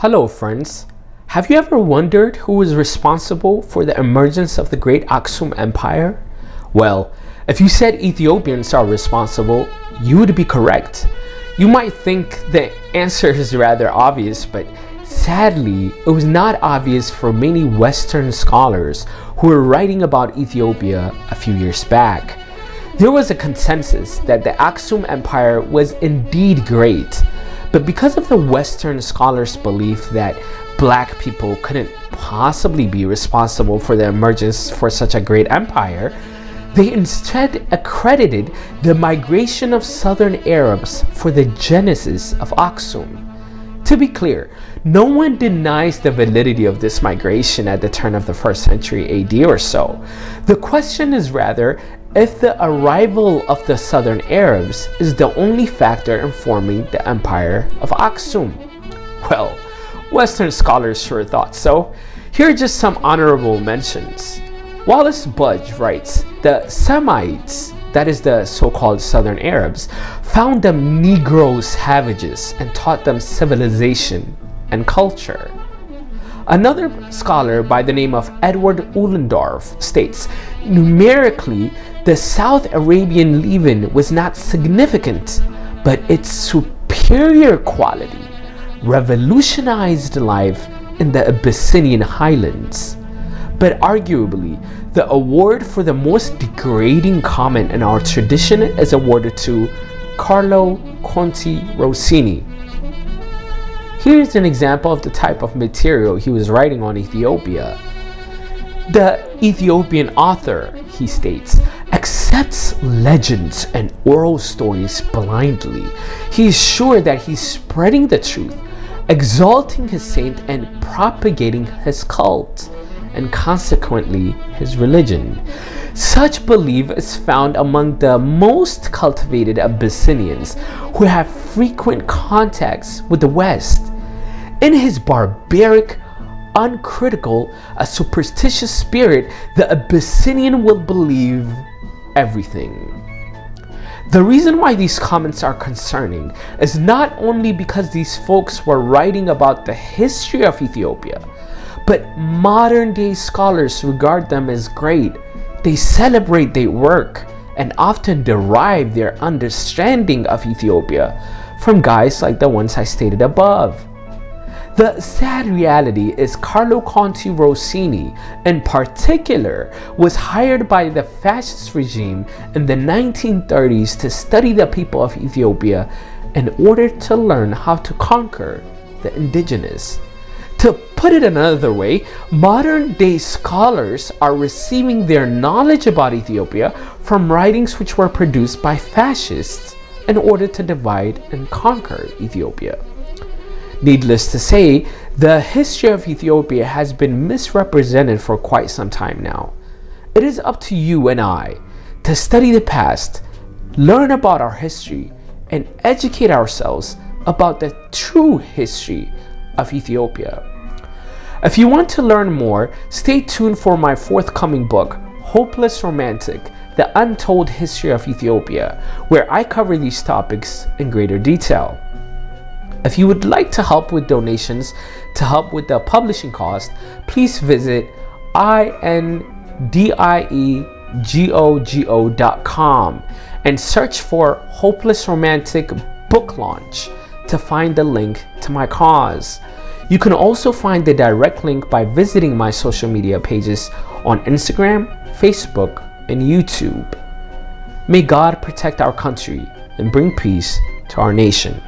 Hello friends, have you ever wondered who was responsible for the emergence of the great Aksum Empire? Well, if you said Ethiopians are responsible, you would be correct. You might think the answer is rather obvious, but sadly, it was not obvious for many Western scholars who were writing about Ethiopia a few years back. There was a consensus that the Aksum Empire was indeed great, but because of the Western scholars' belief that black people couldn't possibly be responsible for the emergence for such a great empire, they instead accredited the migration of southern Arabs for the genesis of Aksum. To be clear, no one denies the validity of this migration at the turn of the 1st century AD or so. The question is rather if the arrival of the southern Arabs is the only factor informing the empire of Aksum. Well, Western scholars sure thought so. Here are just some honorable mentions. Wallace Budge writes, the Semites, that is the so-called southern Arabs, found them Negro savages and taught them civilization and culture. Another scholar by the name of Edward Uhlendorf states, numerically, the South Arabian leaven was not significant, but its superior quality revolutionized life in the Abyssinian highlands. But arguably, the award for the most degrading comment in our tradition is awarded to Carlo Conti Rossini. Here's an example of the type of material he was writing on Ethiopia. The Ethiopian author, he states, accepts legends and oral stories blindly. He is sure that he's spreading the truth, exalting his saint and propagating his cult, and consequently his religion. Such belief is found among the most cultivated Abyssinians who have frequent contacts with the West. In his barbaric, uncritical, a superstitious spirit, the Abyssinian will believe everything. The reason why these comments are concerning is not only because these folks were writing about the history of Ethiopia, but modern day scholars regard them as great. They celebrate their work and often derive their understanding of Ethiopia from guys like the ones I stated above. The sad reality is Carlo Conti Rossini, in particular, was hired by the fascist regime in the 1930s to study the people of Ethiopia in order to learn how to conquer the indigenous. To put it another way, modern day scholars are receiving their knowledge about Ethiopia from writings which were produced by fascists in order to divide and conquer Ethiopia. Needless to say, the history of Ethiopia has been misrepresented for quite some time now. It is up to you and I to study the past, learn about our history, and educate ourselves about the true history of Ethiopia. If you want to learn more, stay tuned for my forthcoming book, Hopeless Romantic: The Untold History of Ethiopia, where I cover these topics in greater detail. If you would like to help with donations to help with the publishing cost, please visit indiegogo.com and search for Hopeless Romantic Book Launch to find the link to my cause. You can also find the direct link by visiting my social media pages on Instagram, Facebook, and YouTube. May God protect our country and bring peace to our nation.